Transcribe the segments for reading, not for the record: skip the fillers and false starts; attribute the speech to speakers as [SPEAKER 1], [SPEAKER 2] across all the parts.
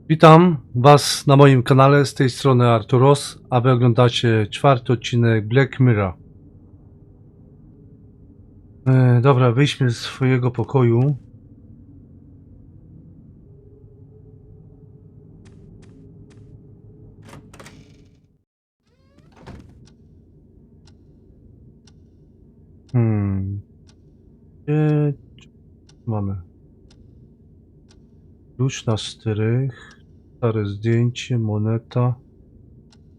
[SPEAKER 1] Witam Was na moim kanale, z tej strony Arturos, a Wy oglądacie 4. odcinek Black Mirror. Dobra, wyjdźmy z swojego pokoju. Gdzie mamy? Klucz na strych, stare zdjęcie, moneta,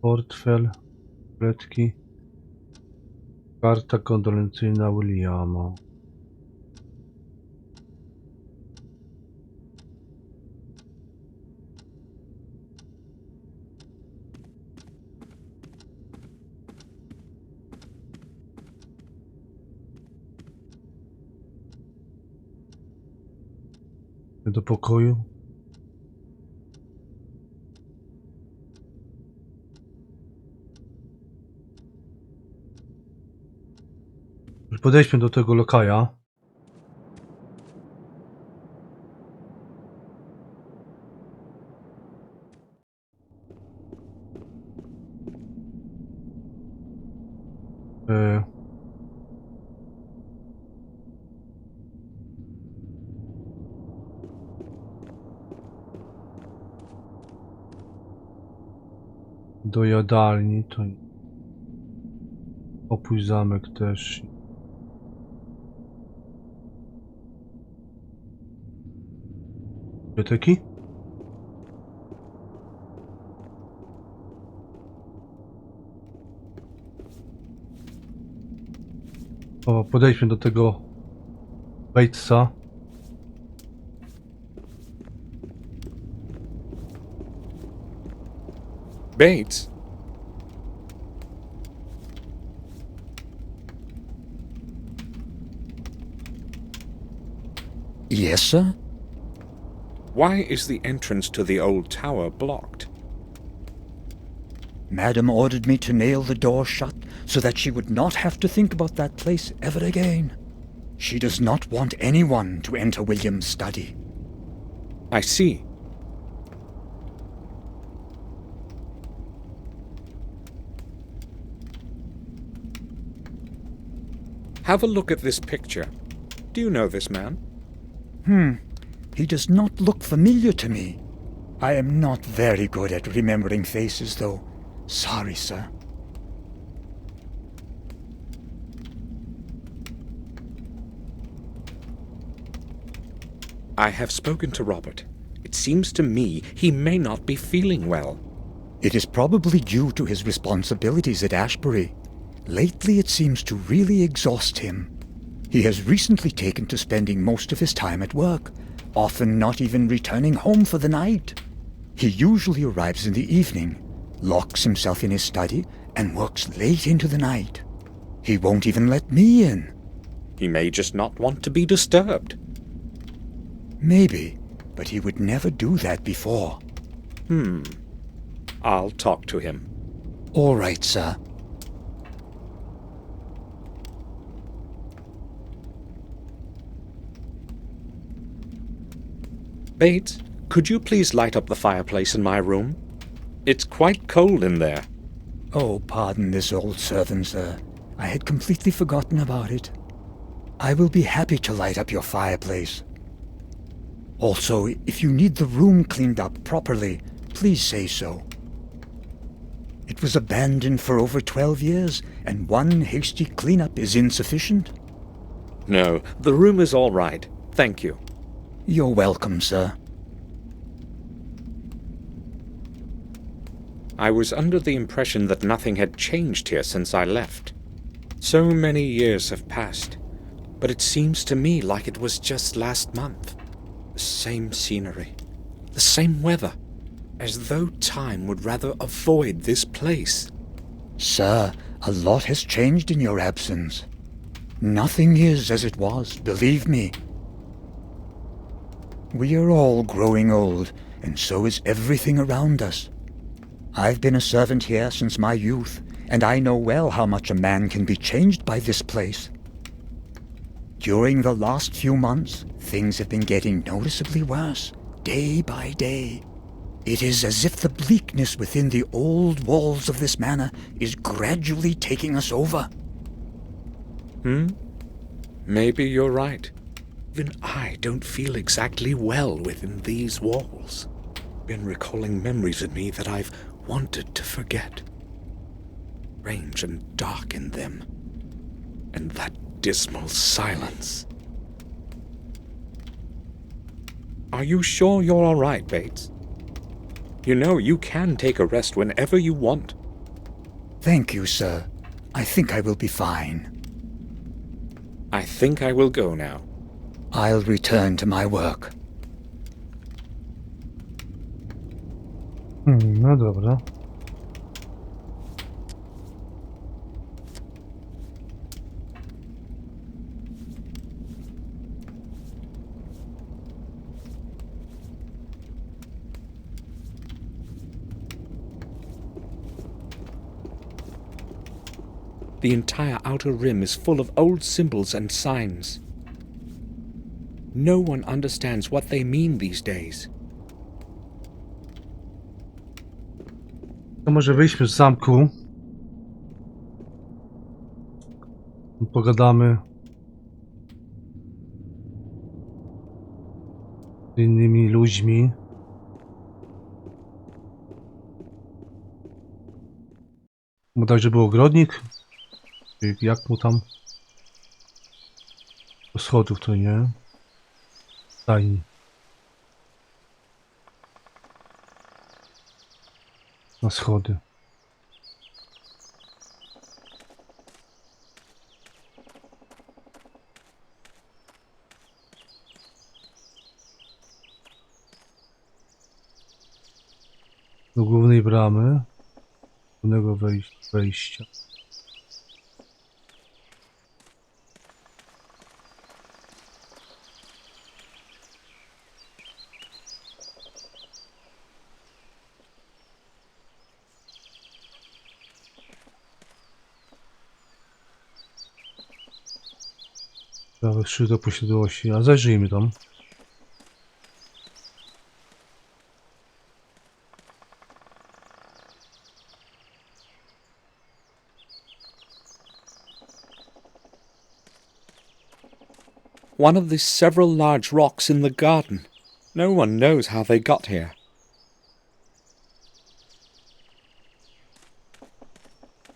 [SPEAKER 1] portfel, tabletki, karta kondolencyjna Williama. Do pokoju. Podejdźmy do tego lokaja. Do jadalni to opuść zamek też. Biblioteki? O, podejdźmy do tego Batesa.
[SPEAKER 2] Bates?
[SPEAKER 3] Yes, sir?
[SPEAKER 2] Why is the entrance to the old tower blocked?
[SPEAKER 3] Madam ordered me to nail the door shut so that she would not have to think about that place ever again. She does not want anyone to enter William's study.
[SPEAKER 2] I see. Have a look at this picture. Do you know this man?
[SPEAKER 3] He does not look familiar to me. I am not very good at remembering faces, though. Sorry, sir.
[SPEAKER 2] I have spoken to Robert. It seems to me he may not be feeling well.
[SPEAKER 3] It is probably due to his responsibilities at Ashbury. Lately it seems to really exhaust him. He has recently taken to spending most of his time at work, often not even returning home for the night. He usually arrives in the evening, locks himself in his study, and works late into the night. He won't even let me in.
[SPEAKER 2] He may just not want to be disturbed.
[SPEAKER 3] Maybe, but he would never do that before.
[SPEAKER 2] I'll talk to him.
[SPEAKER 3] All right, sir.
[SPEAKER 2] Bates, could you please light up the fireplace in my room? It's quite cold in there.
[SPEAKER 3] Oh, pardon this old servant, sir. I had completely forgotten about it. I will be happy to light up your fireplace. Also, if you need the room cleaned up properly, please say so. It was abandoned for over 12 years, and one hasty cleanup is insufficient.
[SPEAKER 2] No, the room is all right. Thank you.
[SPEAKER 3] You're welcome, sir.
[SPEAKER 2] I was under the impression that nothing had changed here since I left. So many years have passed, but it seems to me like it was just last month. The same scenery, the same weather, as though time would rather avoid this place.
[SPEAKER 3] Sir, a lot has changed in your absence. Nothing is as it was, believe me. We are all growing old, and so is everything around us. I've been a servant here since my youth, and I know well how much a man can be changed by this place. During the last few months, things have been getting noticeably worse, day by day. It is as if the bleakness within the old walls of this manor is gradually taking us over.
[SPEAKER 2] Maybe you're right. Even I don't feel exactly well within these walls. Been recalling memories in me that I've wanted to forget. Strange and dark in them. And that dismal silence. Are you sure you're all right, Bates? You know you can take a rest whenever you want.
[SPEAKER 3] Thank you, sir. I think I will be fine.
[SPEAKER 2] I think I will go now.
[SPEAKER 3] I'll return to my work.
[SPEAKER 1] No dobra.
[SPEAKER 2] The entire outer rim is full of old symbols and signs. No one understands what they mean these days.
[SPEAKER 1] To może wyjdźmy z zamku. Pogadamy z innymi ludźmi. Bodajże był ogrodnik. Jak mu tam? Do schodów to nie. Stajni. Na schody. Do głównej bramy. Głównego wejścia. Prawe 3 do posiadłości, a zajrzyjmy tam.
[SPEAKER 2] One of the several large rocks in the garden. No one knows how they got here.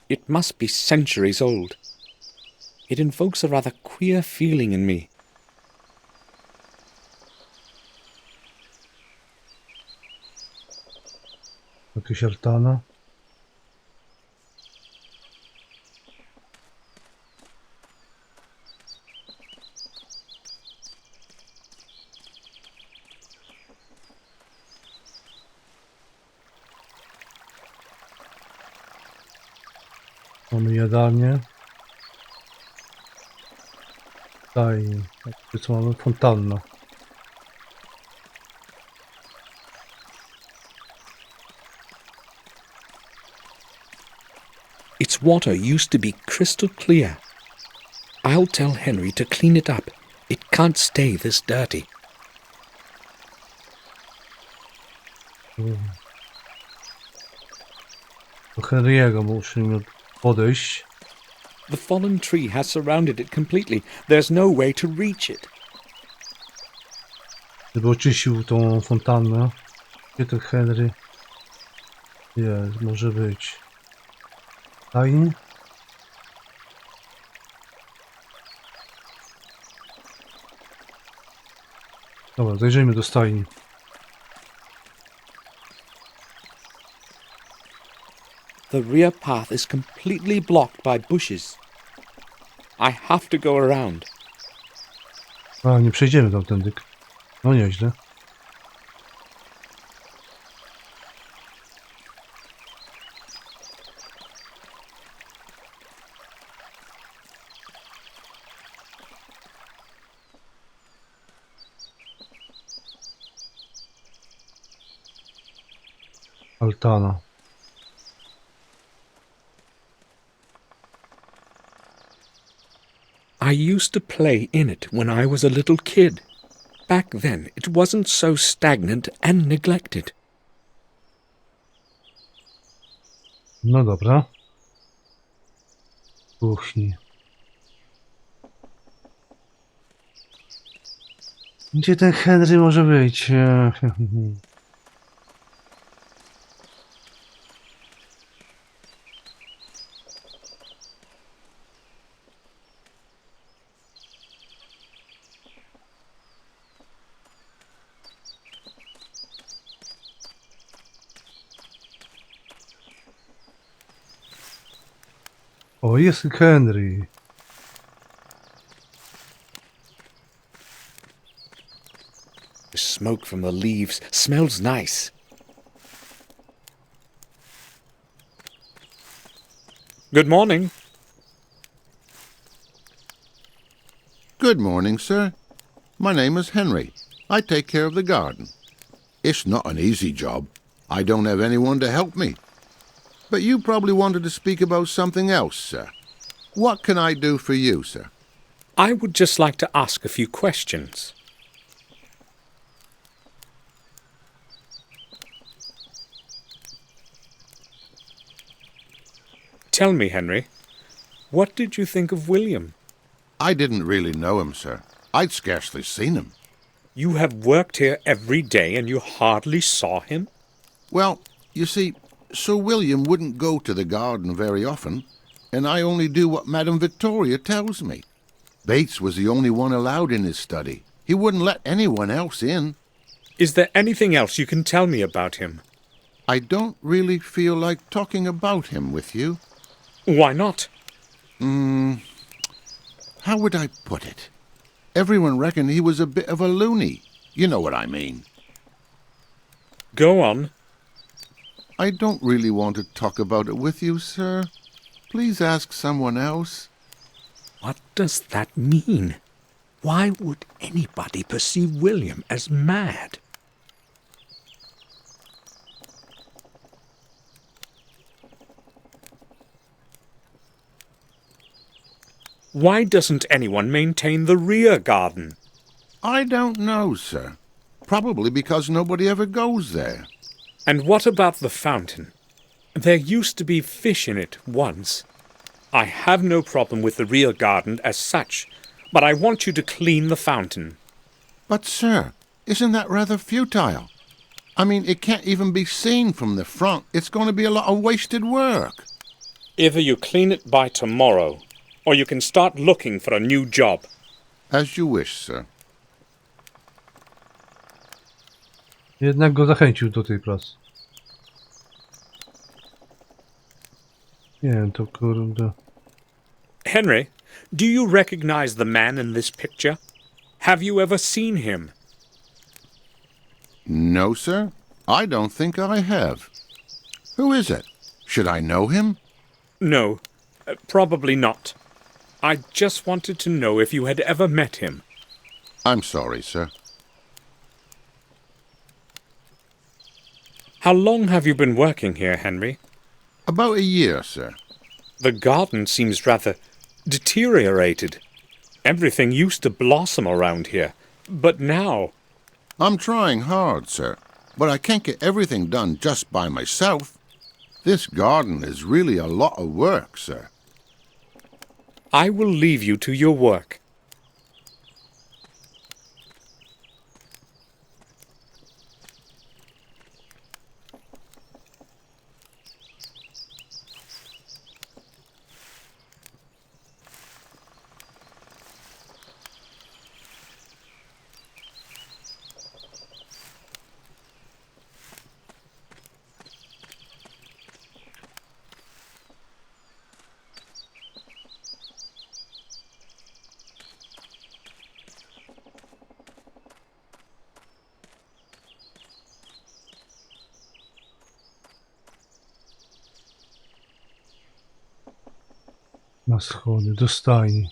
[SPEAKER 2] It must be centuries old. It invokes a rather queer feeling in me.
[SPEAKER 1] Jakieś artana. Mamy jadalnię. Tutaj, co mamy? Fontanna.
[SPEAKER 2] Its water used to be crystal clear. I'll tell Henry to clean it up. It can't stay this dirty.
[SPEAKER 1] Do Henry'ego musimy podejść.
[SPEAKER 2] The fallen tree has surrounded it completely. There's no way to reach it.
[SPEAKER 1] Żeby oczyścił tą fontannę. Gdzie to Henry? Jest, może być. Stajni? Dobra, zajrzyjmy do stajni.
[SPEAKER 2] The rear path is completely blocked by bushes. I have to go around.
[SPEAKER 1] A, nie przejdziemy tamtędy. No nieźle. Altana.
[SPEAKER 2] I used to play in it when I was a little kid. Back then, it wasn't so stagnant and neglected.
[SPEAKER 1] No dobra. Kuchni. Gdzie ten Henry może być? O, jest Henry.
[SPEAKER 2] The smoke from the leaves smells nice. Good morning.
[SPEAKER 4] Good morning, sir. My name is Henry. I take care of the garden. It's not an easy job. I don't have anyone to help me. But you probably wanted to speak about something else, sir. What can I do for you, sir?
[SPEAKER 2] I would just like to ask a few questions. Tell me, Henry, what did you think of William?
[SPEAKER 4] I didn't really know him, sir. I'd scarcely seen him.
[SPEAKER 2] You have worked here every day and you hardly saw him?
[SPEAKER 4] Well, you see, Sir William wouldn't go to the garden very often, and I only do what Madame Victoria tells me. Bates was the only one allowed in his study. He wouldn't let anyone else in.
[SPEAKER 2] Is there anything else you can tell me about him?
[SPEAKER 4] I don't really feel like talking about him with you.
[SPEAKER 2] Why not?
[SPEAKER 4] How would I put it? Everyone reckoned he was a bit of a loony. You know what I mean.
[SPEAKER 2] Go on.
[SPEAKER 4] I don't really want to talk about it with you, sir. Please ask someone else.
[SPEAKER 2] What does that mean? Why would anybody perceive William as mad? Why doesn't anyone maintain the rear garden?
[SPEAKER 4] I don't know, sir. Probably because nobody ever goes there.
[SPEAKER 2] And what about the fountain? There used to be fish in it once. I have no problem with the rear garden as such, but I want you to clean the fountain.
[SPEAKER 4] But, sir, isn't that rather futile? I mean, it can't even be seen from the front. It's going to be a lot of wasted work.
[SPEAKER 2] Either you clean it by tomorrow, or you can start looking for a new job.
[SPEAKER 4] As you wish, sir.
[SPEAKER 1] Jednak go zachęcił do tej pracy. Nie wiem, to kurde...
[SPEAKER 2] Henry, do you recognize the man in this picture? Have you ever seen him?
[SPEAKER 4] No, sir. I don't think I have. Who is it? Should I know him?
[SPEAKER 2] No, probably not. I just wanted to know if you had ever met him.
[SPEAKER 4] I'm sorry, sir.
[SPEAKER 2] How long have you been working here, Henry?
[SPEAKER 4] About a year, sir.
[SPEAKER 2] The garden seems rather deteriorated. Everything used to blossom around here, but now...
[SPEAKER 4] I'm trying hard, sir, but I can't get everything done just by myself. This garden is really a lot of work, sir.
[SPEAKER 2] I will leave you to your work.
[SPEAKER 1] Na schody, do stajni.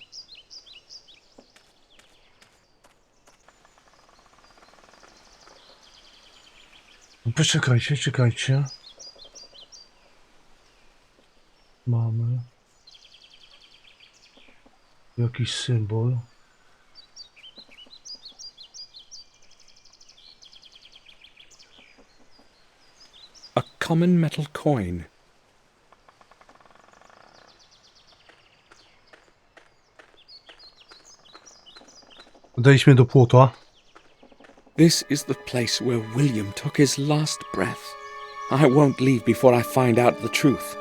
[SPEAKER 1] No poczekajcie, czekajcie. Mamy jakiś symbol.
[SPEAKER 2] A common metal coin.
[SPEAKER 1] Dotarliśmy do płota.
[SPEAKER 2] This is the place where William took his last breath. I won't leave before I find out the truth.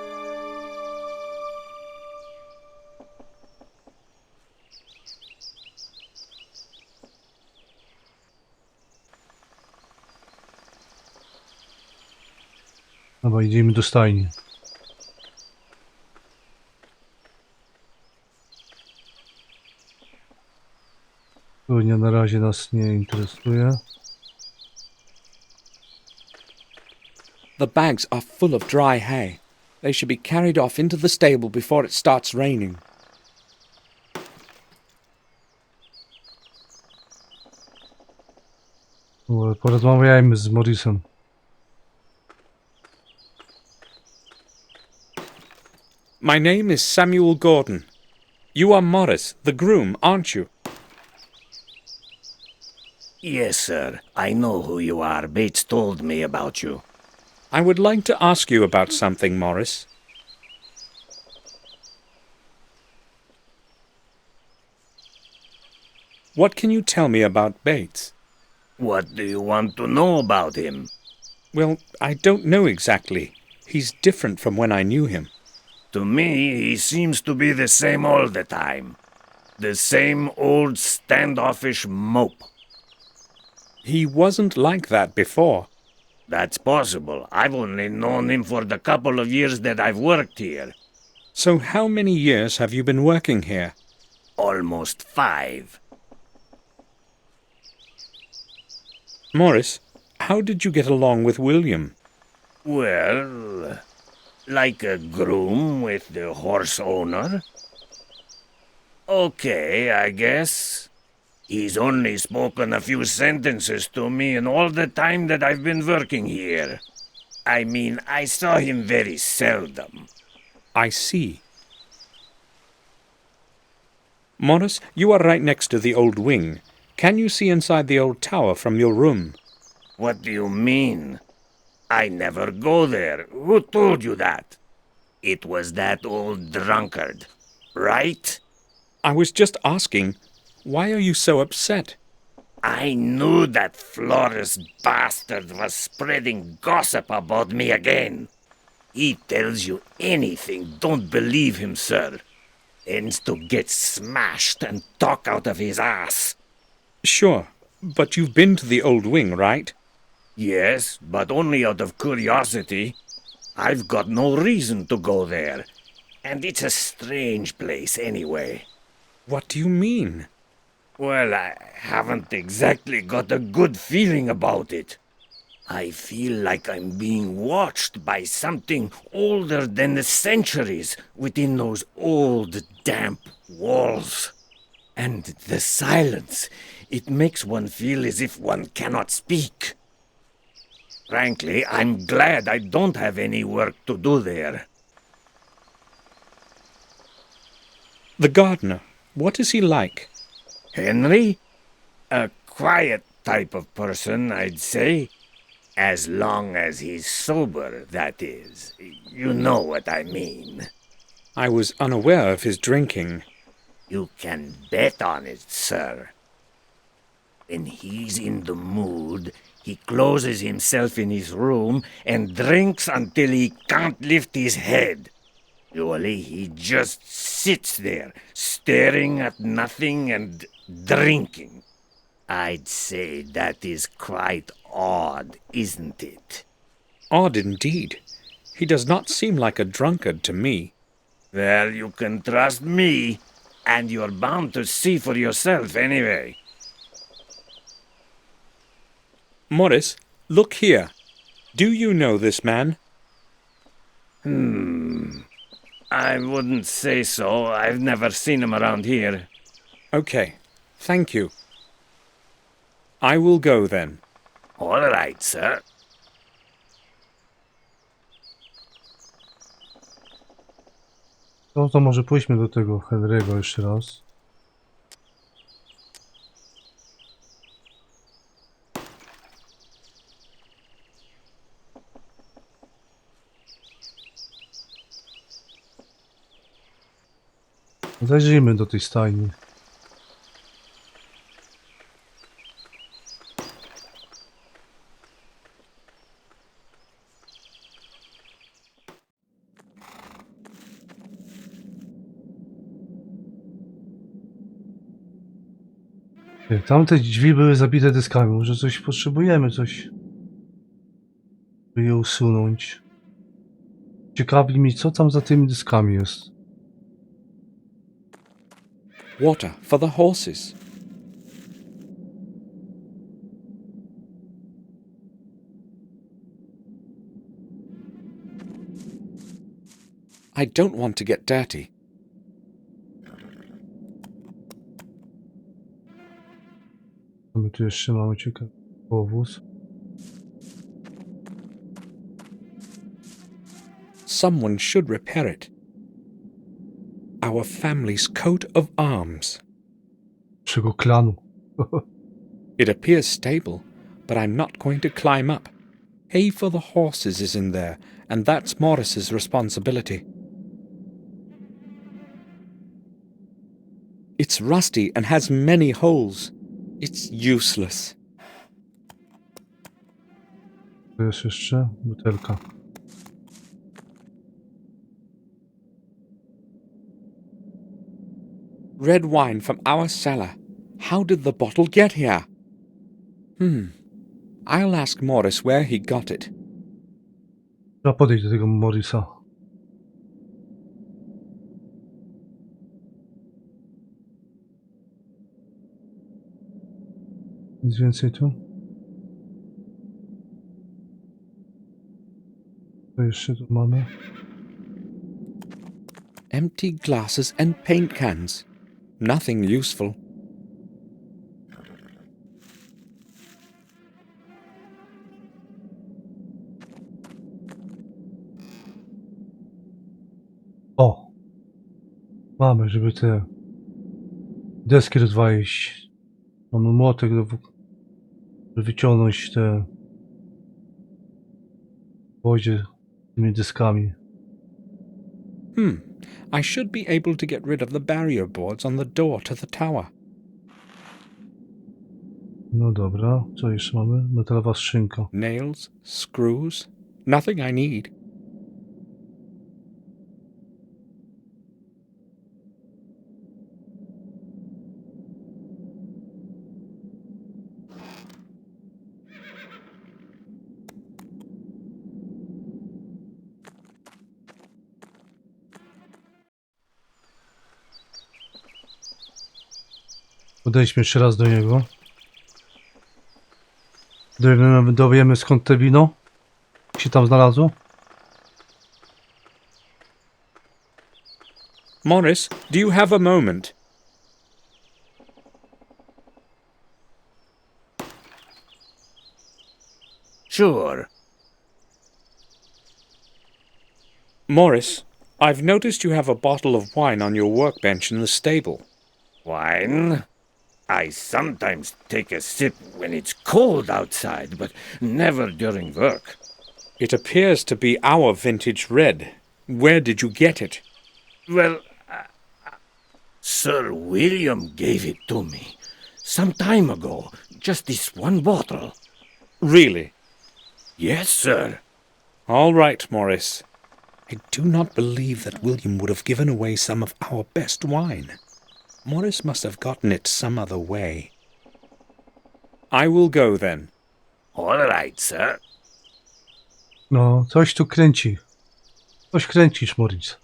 [SPEAKER 1] Dobra, idziemy do stajni. Pełnia na razie nas nie interesuje.
[SPEAKER 2] The bags are full of dry hay. They should be carried off into the stable before it starts raining.
[SPEAKER 1] Porozmawiajmy z Morrisem.
[SPEAKER 2] My name is Samuel Gordon. You are Morris, the groom, aren't you?
[SPEAKER 5] Yes, sir. I know who you are. Bates told me about you.
[SPEAKER 2] I would like to ask you about something, Morris. What can you tell me about Bates?
[SPEAKER 5] What do you want to know about him?
[SPEAKER 2] Well, I don't know exactly. He's different from when I knew him.
[SPEAKER 5] To me, he seems to be the same all the time. The same old standoffish mope.
[SPEAKER 2] He wasn't like that before.
[SPEAKER 5] That's possible. I've only known him for the couple of years that I've worked here.
[SPEAKER 2] So how many years have you been working here?
[SPEAKER 5] Almost 5.
[SPEAKER 2] Morris, how did you get along with William?
[SPEAKER 5] Well, like a groom with the horse owner. Okay, I guess. He's only spoken a few sentences to me in all the time that I've been working here. I mean, I saw him very seldom.
[SPEAKER 2] I see. Morris, you are right next to the old wing. Can you see inside the old tower from your room?
[SPEAKER 5] What do you mean? I never go there. Who told you that? It was that old drunkard, right?
[SPEAKER 2] I was just asking, why are you so upset?
[SPEAKER 5] I knew that Flores bastard was spreading gossip about me again. He tells you anything, don't believe him, sir. Ends to get smashed and talk out of his ass.
[SPEAKER 2] Sure, but you've been to the old wing, right?
[SPEAKER 5] Yes, but only out of curiosity. I've got no reason to go there. And it's a strange place anyway.
[SPEAKER 2] What do you mean?
[SPEAKER 5] Well, I haven't exactly got a good feeling about it. I feel like I'm being watched by something older than the centuries within those old, damp walls. And the silence, it makes one feel as if one cannot speak. Frankly, I'm glad I don't have any work to do there.
[SPEAKER 2] The gardener, what is he like?
[SPEAKER 5] Henry? A quiet type of person, I'd say. As long as he's sober, that is. You know what I mean.
[SPEAKER 2] I was unaware of his drinking.
[SPEAKER 5] You can bet on it, sir. When he's in the mood, he closes himself in his room and drinks until he can't lift his head. Usually he just sits there, staring at nothing and drinking. I'd say that is quite odd, isn't it?
[SPEAKER 2] Odd indeed. He does not seem like a drunkard to me.
[SPEAKER 5] Well, you can trust me, and you're bound to see for yourself anyway.
[SPEAKER 2] Morris, look here. Do you know this man?
[SPEAKER 5] I wouldn't say so. I've never seen him around here.
[SPEAKER 2] Okay, thank you. I will go then.
[SPEAKER 5] All right, sir.
[SPEAKER 1] No to może pójdźmy do tego Henry'ego jeszcze raz. Zajrzyjmy do tej stajni. Tamte drzwi były zabite dyskami. Może coś potrzebujemy, coś by je usunąć. Ciekawi mnie, co tam za tymi dyskami jest.
[SPEAKER 2] Water for the horses. I don't want to get dirty.
[SPEAKER 1] Co my tu jeszcze mamy? Ciekawy powóz.
[SPEAKER 2] Someone should repair it. Our family's coat of arms.
[SPEAKER 1] Naszego klanu.
[SPEAKER 2] It appears stable, but I'm not going to climb up. Hay for the horses is in there, and that's Morris's responsibility. It's rusty and has many holes. It's useless.
[SPEAKER 1] To jest jeszcze butelka.
[SPEAKER 2] Red wine from our cellar. How did the bottle get here? I'll ask Morris where he got it.
[SPEAKER 1] Trzeba podejść do tego Morrisa. Nic więcej tu? Co jeszcze tu mamy?
[SPEAKER 2] Empty glasses and paint cans. Nothing useful.
[SPEAKER 1] O! Mamy, żeby te deski rozwalić. Mamy młotek, żeby wyciągnąć te gwoździe z tymi dyskami.
[SPEAKER 2] I should be able to get rid of the barrier boards on the door to the tower.
[SPEAKER 1] No dobra, co jeszcze mamy? Metalowa skrzynka.
[SPEAKER 2] Nails, screws, nothing I need.
[SPEAKER 1] Podejdźmy jeszcze raz do niego. Dowiemy skąd te wino się tam znalazło.
[SPEAKER 2] Morris, do you have a moment?
[SPEAKER 5] Sure.
[SPEAKER 2] Morris, I've noticed you have a bottle of wine on your workbench in the stable.
[SPEAKER 5] Wine? I sometimes take a sip when it's cold outside, but never during work.
[SPEAKER 2] It appears to be our vintage red. Where did you get it?
[SPEAKER 5] Well, Sir William gave it to me some time ago. Just this one bottle.
[SPEAKER 2] Really?
[SPEAKER 5] Yes, sir.
[SPEAKER 2] All right, Morris. I do not believe that William would have given away some of our best wine. Morris must have gotten it some other way. I will go then.
[SPEAKER 5] All right, sir.
[SPEAKER 1] No, coś tu kręci. Coś kręcisz, Morris.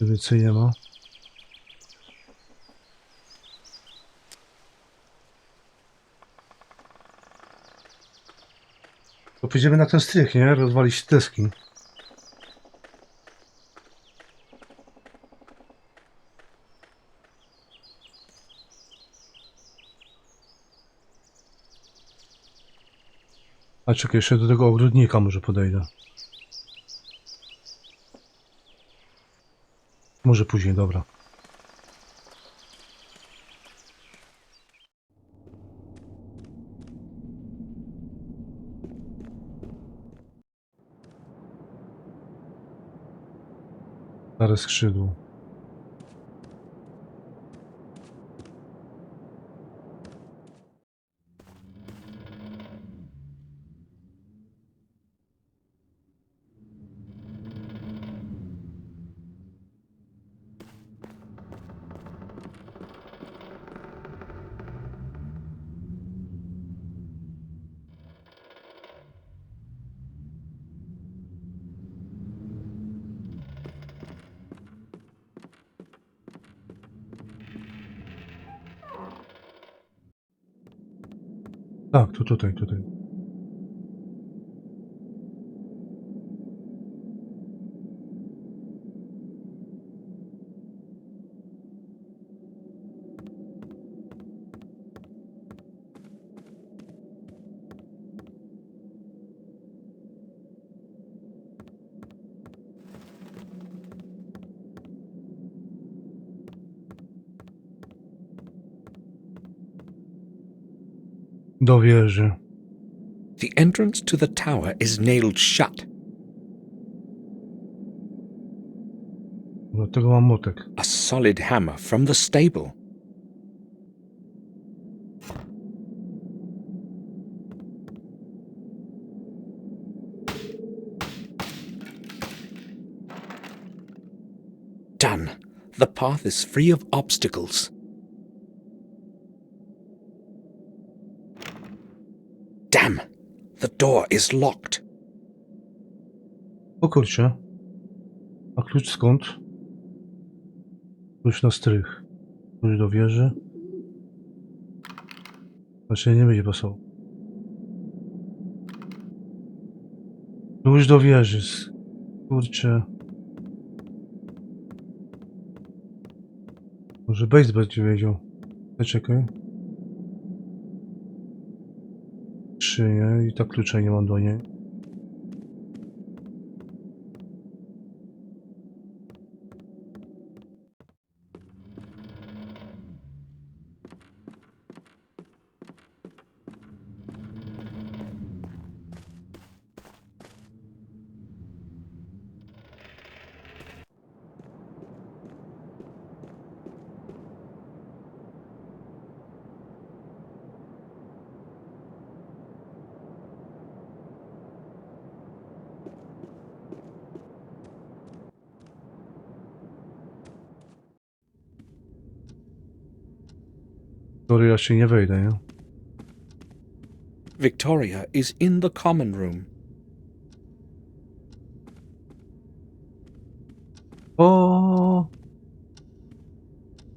[SPEAKER 1] Więcej nie ma. To pójdziemy na ten strych, nie? Rozwalić deski. A czekaj, jeszcze do tego ogrodnika może podejdę. Może później, dobra. Stare skrzydło. Tak, to tutaj. Do wieży.
[SPEAKER 2] The entrance to the tower is nailed shut.
[SPEAKER 1] Dlatego mam młotek.
[SPEAKER 2] A solid hammer from the stable. Done. The path is free of obstacles. Damn! The door is locked.
[SPEAKER 1] O kurczę. A klucz skąd? Klucz na strych. Klucz do wieży. Znaczy nie będzie pasował. Klucz do wieży. Kurczę. Może Bates będzie wiedział. Czekaj. Szyję i tak klucza nie mam do niej. Który raczej nie wejdę, nie?
[SPEAKER 2] Victoria is in the common room.
[SPEAKER 1] O,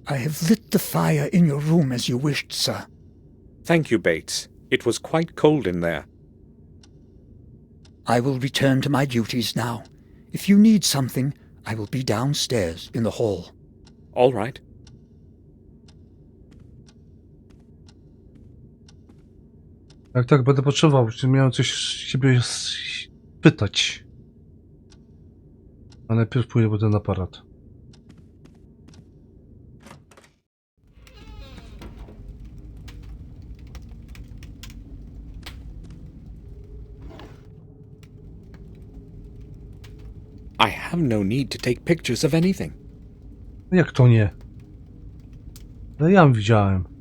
[SPEAKER 3] I have lit the fire in your room as you wished, sir.
[SPEAKER 2] Thank you, Bates. It was quite cold in there.
[SPEAKER 3] I will return to my duties now. If you need something, I will be downstairs in the hall.
[SPEAKER 2] All right.
[SPEAKER 1] tak, będę potrzebował. Miałem coś siebie pytać. A najpierw pójdę po ten aparat.
[SPEAKER 2] I have no need to take pictures of anything.
[SPEAKER 1] Jak to nie? Ale ja widziałem.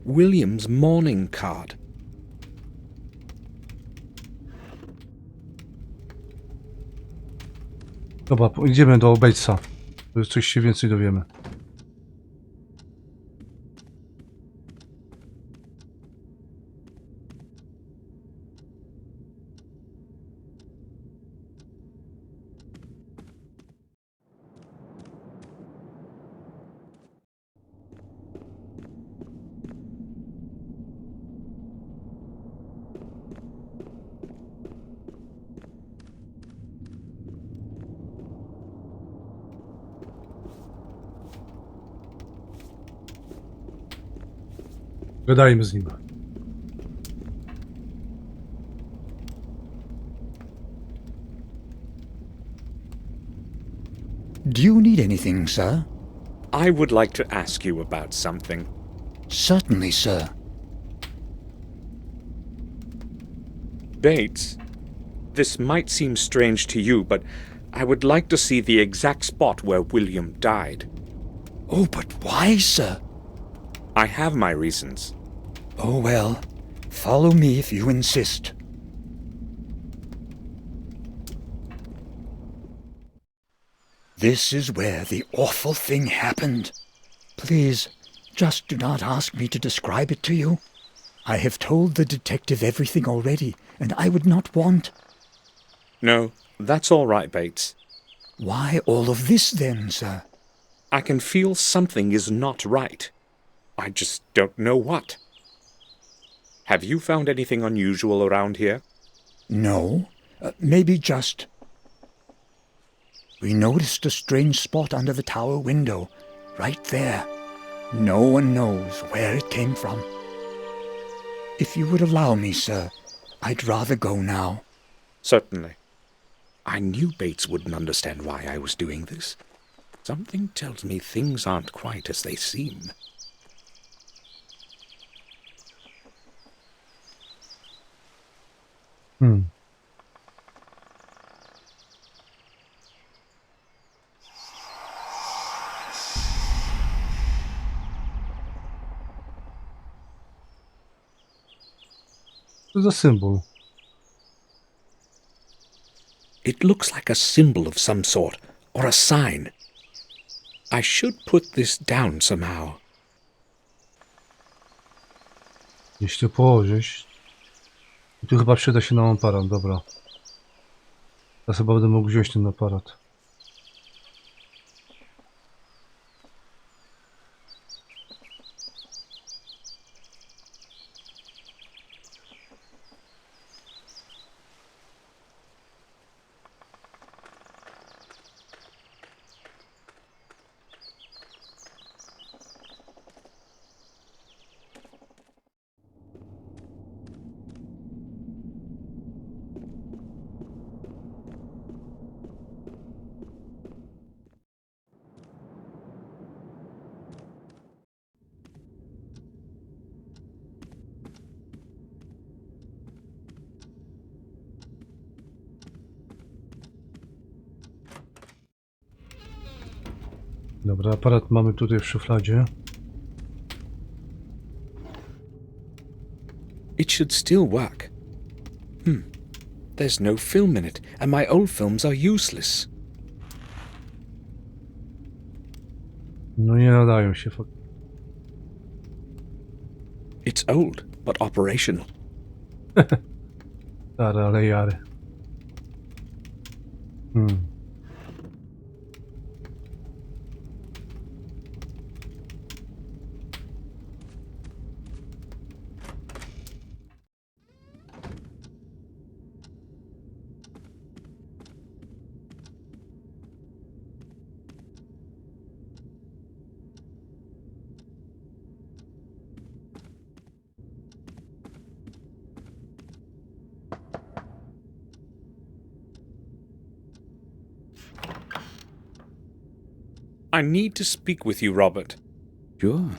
[SPEAKER 2] William's mourning card.
[SPEAKER 1] Dobra, idziemy do Batesa. To jest coś się więcej dowiemy. Gadajmy z nim.
[SPEAKER 3] Do you need anything, sir?
[SPEAKER 2] I would like to ask you about something.
[SPEAKER 3] Certainly, sir.
[SPEAKER 2] Bates, this might seem strange to you, but I would like to see the exact spot where William died.
[SPEAKER 3] Oh, but why, sir?
[SPEAKER 2] I have my reasons.
[SPEAKER 3] Oh, well, follow me if you insist. This is where the awful thing happened. Please, just do not ask me to describe it to you. I have told the detective everything already, and I would not want...
[SPEAKER 2] No, that's all right, Bates.
[SPEAKER 3] Why all of this then, sir?
[SPEAKER 2] I can feel something is not right. I just don't know what. Have you found anything unusual around here?
[SPEAKER 3] No, maybe just... We noticed a strange spot under the tower window, right there. No one knows where it came from. If you would allow me, sir, I'd rather go now.
[SPEAKER 2] Certainly. I knew Bates wouldn't understand why I was doing this. Something tells me things aren't quite as they seem.
[SPEAKER 1] Co za symbol?
[SPEAKER 2] It looks like a symbol of some sort, or a sign. I should put this down somehow.
[SPEAKER 1] Jeśli to położyć... I tu chyba przyda się nam aparat, dobra. Teraz chyba będę mógł wziąć ten aparat. Dobra, aparat mamy tutaj w szufladzie.
[SPEAKER 2] It should still work. There's no film in it, and my old films are useless.
[SPEAKER 1] No nie nadają się.
[SPEAKER 2] It's old, but operational.
[SPEAKER 1] Stare, ale jary.
[SPEAKER 2] I need to speak with you, Robert.
[SPEAKER 6] Sure.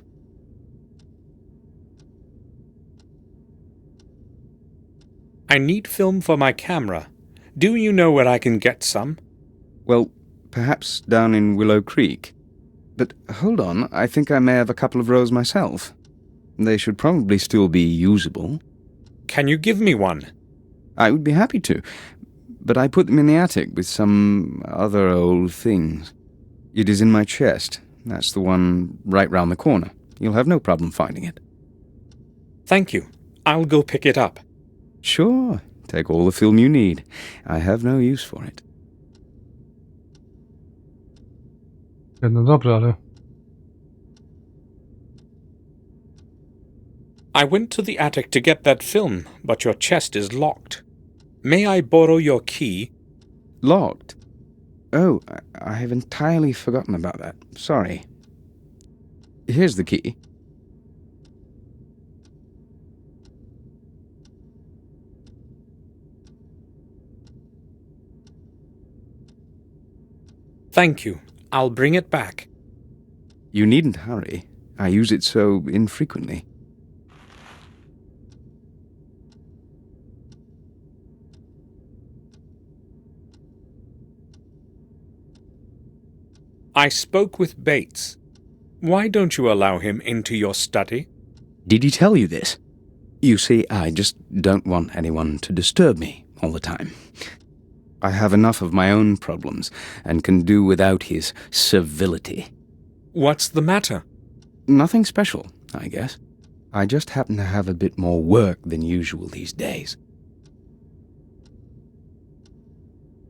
[SPEAKER 2] I need film for my camera. Do you know where I can get some?
[SPEAKER 6] Well, perhaps down in Willow Creek. But hold on, I think I may have a couple of rolls myself. They should probably still be usable.
[SPEAKER 2] Can you give me one?
[SPEAKER 6] I would be happy to, but I put them in the attic with some other old things. It is in my chest. That's the one right round the corner. You'll have no problem finding it.
[SPEAKER 2] Thank you. I'll go pick it up.
[SPEAKER 6] Sure. Take all the film you need. I have no use for it.
[SPEAKER 1] No dobra, ale...
[SPEAKER 2] I went to the attic to get that film, but your chest is locked. May I borrow your key?
[SPEAKER 6] Locked? Oh, I have entirely forgotten about that. Sorry. Here's the key.
[SPEAKER 2] Thank you. I'll bring it back.
[SPEAKER 6] You needn't hurry. I use it so infrequently.
[SPEAKER 2] I spoke with Bates. Why don't you allow him into your study?
[SPEAKER 6] Did he tell you this? You see, I just don't want anyone to disturb me all the time. I have enough of my own problems and can do without his civility.
[SPEAKER 2] What's the matter?
[SPEAKER 6] Nothing special, I guess. I just happen to have a bit more work than usual these days.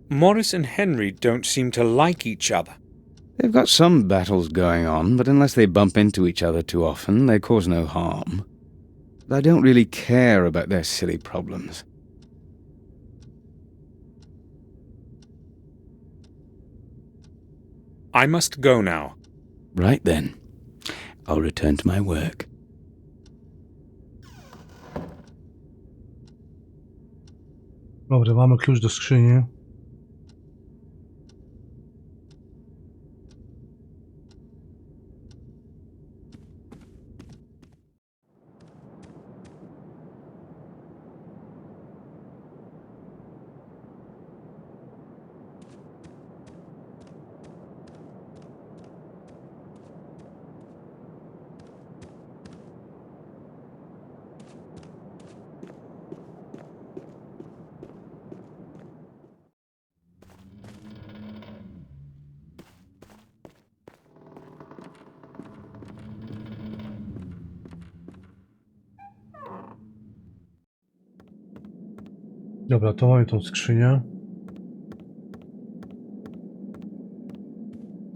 [SPEAKER 2] Morris and Henry don't seem to like each other.
[SPEAKER 6] They've got some battles going on, but unless they bump into each other too often, they cause no harm. I don't really care about their silly problems.
[SPEAKER 2] I must go now.
[SPEAKER 6] Right then. I'll return to my work.
[SPEAKER 1] Dobra, mamy klucz do skrzyni. Dobra, to mamy tą skrzynię.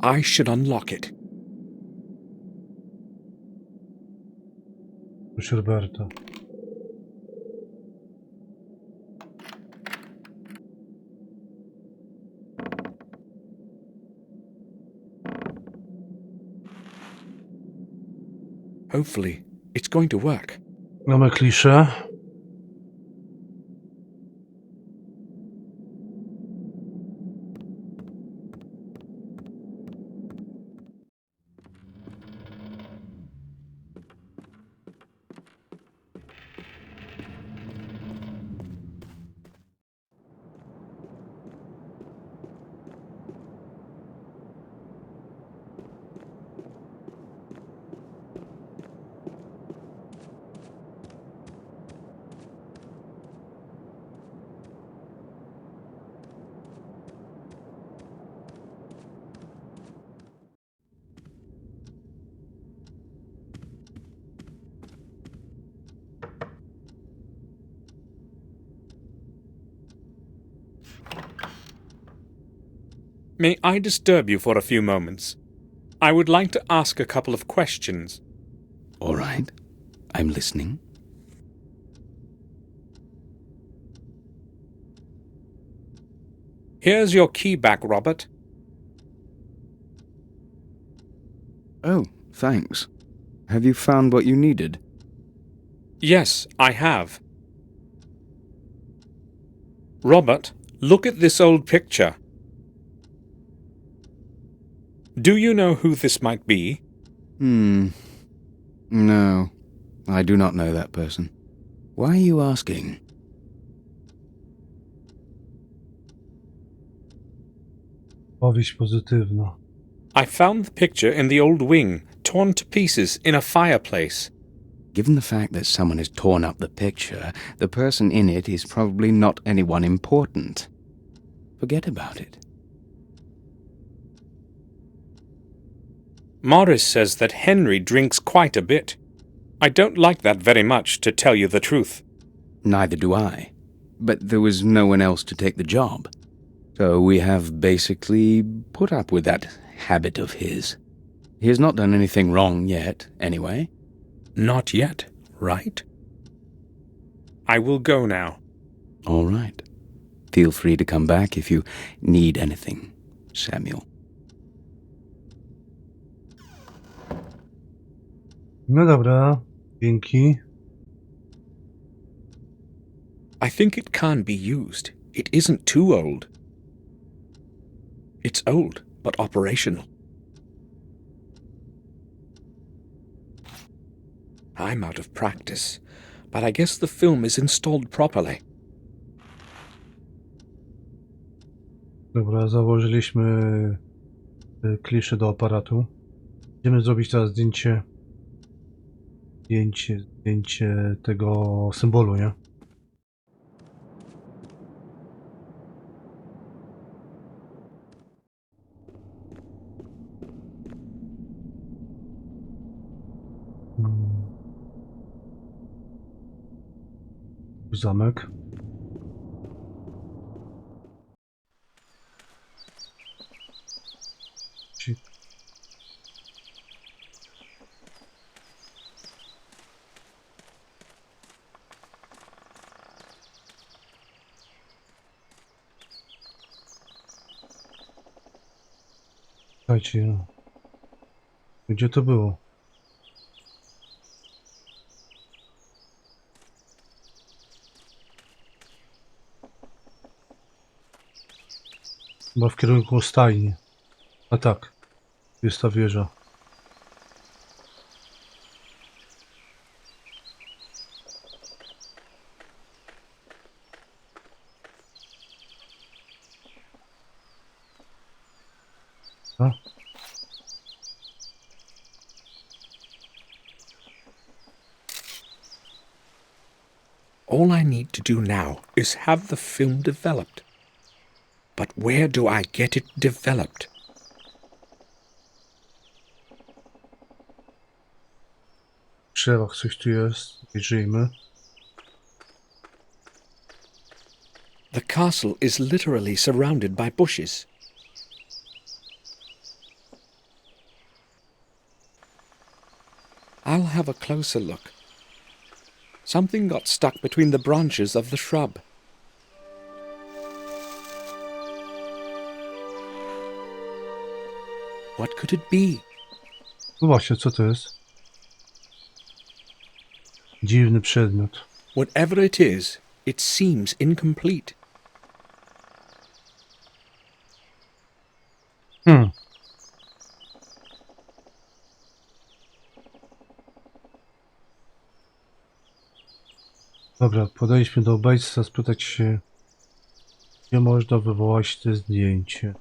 [SPEAKER 2] I should unlock it.
[SPEAKER 1] Klucz Roberta.
[SPEAKER 2] Hopefully, it's going to work.
[SPEAKER 1] Mamy kliszę.
[SPEAKER 2] May I disturb you for a few moments? I would like to ask a couple of questions.
[SPEAKER 6] All right. I'm listening.
[SPEAKER 2] Here's your key back, Robert.
[SPEAKER 6] Oh, thanks. Have you found what you needed?
[SPEAKER 2] Yes, I have. Robert, look at this old picture. Do you know who this might be?
[SPEAKER 6] No, I do not know that person. Why are you asking?
[SPEAKER 1] Powieść pozytywna.
[SPEAKER 2] I found the picture in the old wing, torn to pieces in a fireplace.
[SPEAKER 6] Given the fact that someone has torn up the picture, the person in it is probably not anyone important. Forget about it.
[SPEAKER 2] Morris says that Henry drinks quite a bit. I don't like that very much, to tell you the truth.
[SPEAKER 6] Neither do I. But there was no one else to take the job. So we have basically put up with that habit of his. He has not done anything wrong yet, anyway.
[SPEAKER 2] Not yet, right? I will go now.
[SPEAKER 6] All right. Feel free to come back if you need anything, Samuel.
[SPEAKER 1] No dobra, dzięki.
[SPEAKER 2] I think it can be used. It isn't too old. It's old, but operational. I'm out of practice, but I guess the film is installed properly.
[SPEAKER 1] Dobra, założyliśmy kliszę do aparatu. Będziemy zrobić teraz zdjęcie tego symbolu, nie? Zamek. Słuchajcie, gdzie to było? Chyba w kierunku stajni. A tak, jest ta wieża. A?
[SPEAKER 2] All I need to do now is have the film developed. But where do I get it developed?
[SPEAKER 1] W drzewach coś tu jest. Wyjrzyjmy.
[SPEAKER 2] The castle is literally surrounded by bushes. I'll have a closer look. Something got stuck between the branches of the shrub. What could it be?
[SPEAKER 1] No właśnie, co to jest? Dziwny przedmiot.
[SPEAKER 2] Whatever it is, it seems incomplete.
[SPEAKER 1] Dobra, podejdźmy do obejścia, spytać się, gdzie można wywołać to zdjęcie.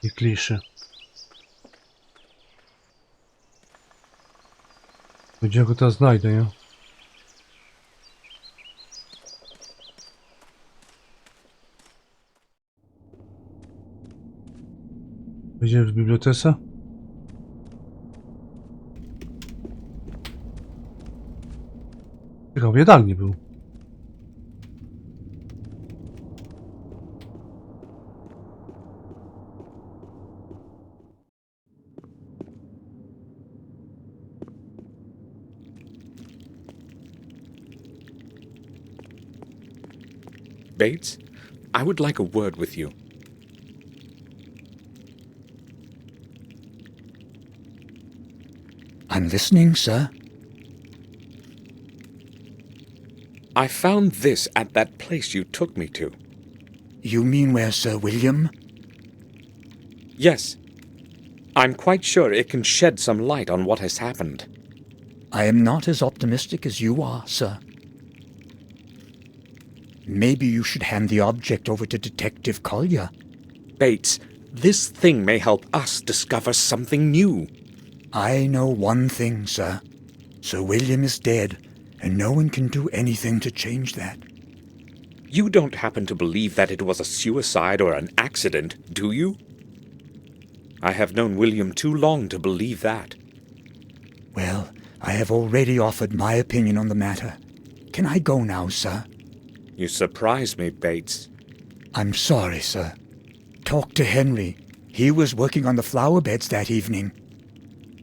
[SPEAKER 1] I kliszy. Gdzie go teraz znajdę, nie? Będziemy w bibliotece? Ciekawe, jadalni był.
[SPEAKER 2] Bates, I would like a word with you.
[SPEAKER 3] I'm listening, sir.
[SPEAKER 2] I found this at that place you took me to.
[SPEAKER 3] You mean where Sir William?
[SPEAKER 2] Yes. I'm quite sure it can shed some light on what has happened.
[SPEAKER 3] I am not as optimistic as you are, sir. Maybe you should hand the object over to Detective Collier.
[SPEAKER 2] Bates, this thing may help us discover something new.
[SPEAKER 3] I know one thing, sir. Sir William is dead, and no one can do anything to change that.
[SPEAKER 2] You don't happen to believe that it was a suicide or an accident, do you? I have known William too long to believe that.
[SPEAKER 3] Well, I have already offered my opinion on the matter. Can I go now, sir?
[SPEAKER 2] You surprise me, Bates.
[SPEAKER 3] I'm sorry, sir. Talk to Henry. He was working on the flower beds that evening.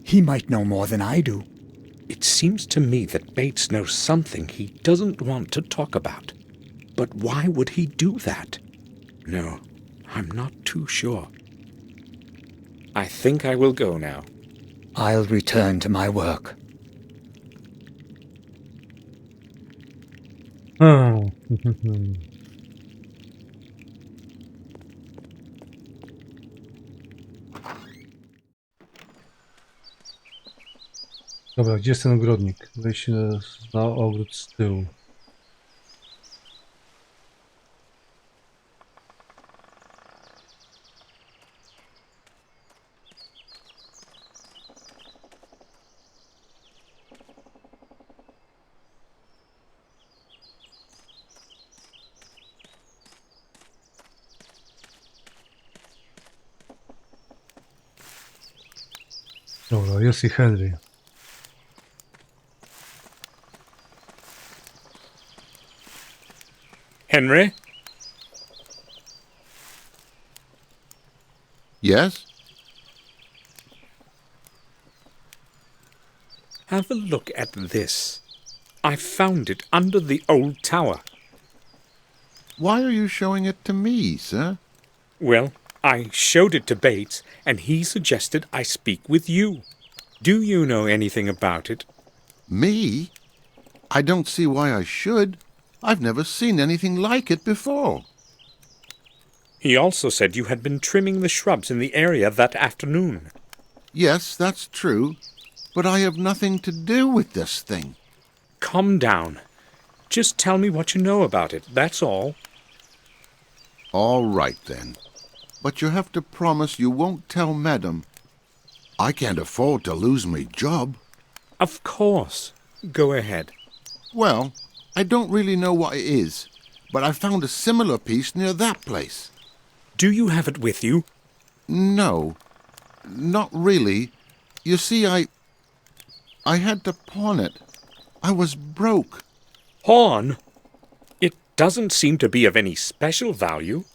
[SPEAKER 3] He might know more than I do.
[SPEAKER 2] It seems to me that Bates knows something he doesn't want to talk about. But why would he do that? No, I'm not too sure. I think I will go now.
[SPEAKER 3] I'll return to my work.
[SPEAKER 1] Dobra, gdzie jest ten ogrodnik? Wejście na ogród z tyłu. Dobra, jest i Henry.
[SPEAKER 2] Henry?
[SPEAKER 4] Yes?
[SPEAKER 2] Have a look at this. I found it under the old tower.
[SPEAKER 4] Why are you showing it to me, sir?
[SPEAKER 2] Well, I showed it to Bates, and he suggested I speak with you. Do you know anything about it?
[SPEAKER 4] Me? I don't see why I should. I've never seen anything like it before.
[SPEAKER 2] He also said you had been trimming the shrubs in the area that afternoon.
[SPEAKER 4] Yes, that's true. But I have nothing to do with this thing.
[SPEAKER 2] Calm down. Just tell me what you know about it, that's all.
[SPEAKER 4] All right, then. But you have to promise you won't tell Madam. I can't afford to lose my job.
[SPEAKER 2] Of course. Go ahead.
[SPEAKER 4] Well, I don't really know what it is, but I found a similar piece near that place.
[SPEAKER 2] Do you have it with you?
[SPEAKER 4] No, not really. You see, I had to pawn it. I was broke.
[SPEAKER 2] Pawn? It doesn't seem to be of any special value.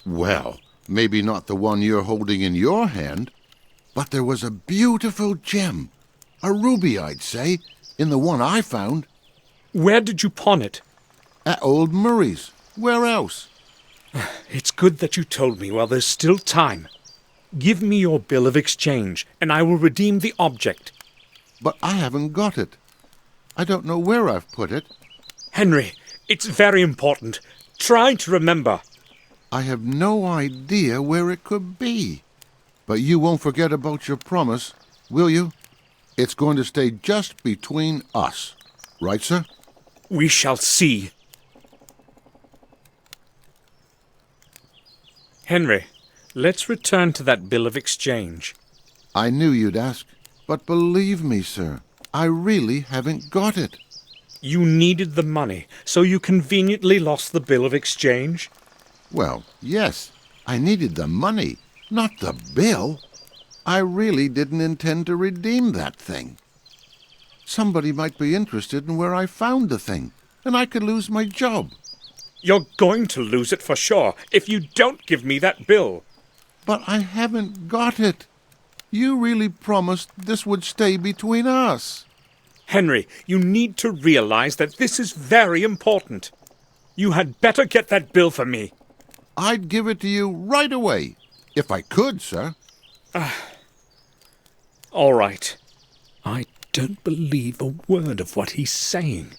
[SPEAKER 4] Well, maybe not the one you're holding in your hand, but there was a beautiful gem, a ruby, I'd say, in the one I found.
[SPEAKER 2] Where did you pawn it?
[SPEAKER 4] At old Murray's. Where else?
[SPEAKER 2] It's good that you told me while there's still time. Give me your bill of exchange, and I will redeem the object.
[SPEAKER 4] But I haven't got it. I don't know where I've put it.
[SPEAKER 2] Henry, it's very important. Try to remember.
[SPEAKER 4] I have no idea where it could be. But you won't forget about your promise, will you? It's going to stay just between us. Right, sir?
[SPEAKER 2] We shall see. Henry, let's return to that bill of exchange.
[SPEAKER 4] I knew you'd ask, but believe me, sir, I really haven't got it.
[SPEAKER 2] You needed the money, so you conveniently lost the bill of exchange?
[SPEAKER 4] Well, yes, I needed the money, not the bill. I really didn't intend to redeem that thing. Somebody might be interested in where I found the thing, and I could lose my job.
[SPEAKER 2] You're going to lose it for sure if you don't give me that bill.
[SPEAKER 4] But I haven't got it. You really promised this would stay between us.
[SPEAKER 2] Henry, you need to realize that this is very important. You had better get that bill for me.
[SPEAKER 4] I'd give it to you right away, if I could, sir.
[SPEAKER 2] All right. I don't believe a word of what he's saying.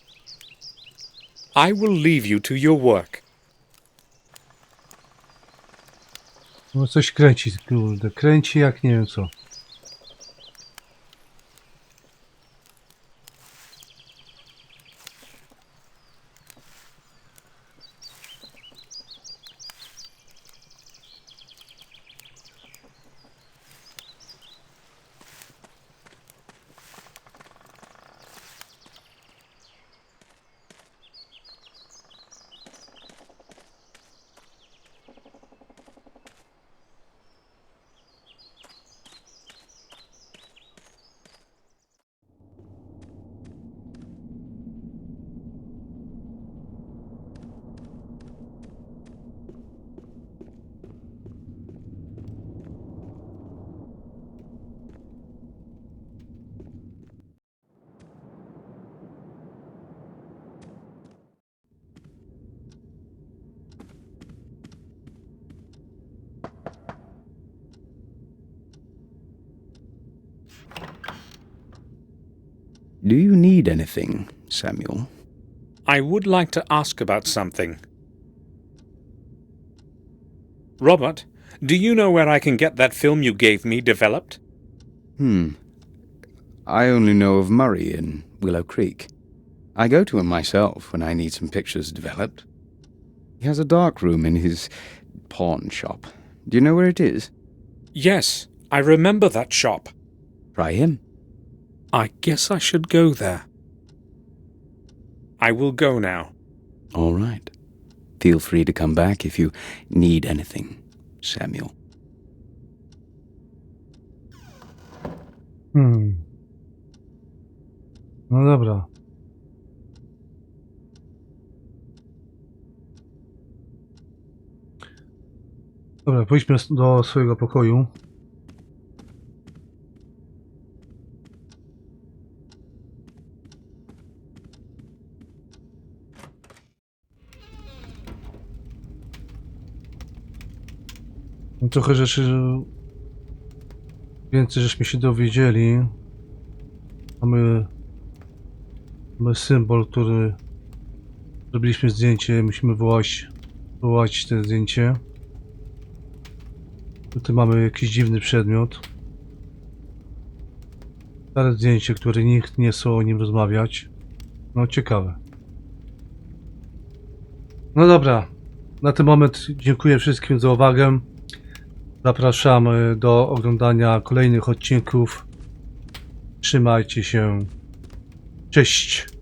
[SPEAKER 2] I will leave you to your work.
[SPEAKER 1] No coś kręci, kurde. Kręci jak nie wiem co.
[SPEAKER 6] Do you need anything, Samuel?
[SPEAKER 2] I would like to ask about something. Robert, do you know where I can get that film you gave me developed?
[SPEAKER 6] I only know of Murray in Willow Creek. I go to him myself when I need some pictures developed. He has a dark room in his pawn shop. Do you know where it is?
[SPEAKER 2] Yes, I remember that shop.
[SPEAKER 6] Try him.
[SPEAKER 2] I guess I should go there. I will go now.
[SPEAKER 6] All right. Feel free to come back if you need anything, Samuel.
[SPEAKER 1] No dobra. Dobra, pójdźmy do swojego pokoju. Trochę rzeczy więcej żeśmy się dowiedzieli. Mamy symbol, który zrobiliśmy zdjęcie, musimy wywołać to zdjęcie. Tutaj mamy jakiś dziwny przedmiot. Stare zdjęcie, które nikt nie chce o nim rozmawiać. No ciekawe. No dobra, na ten moment dziękuję wszystkim za uwagę. Zapraszamy do oglądania kolejnych odcinków. Trzymajcie się. Cześć!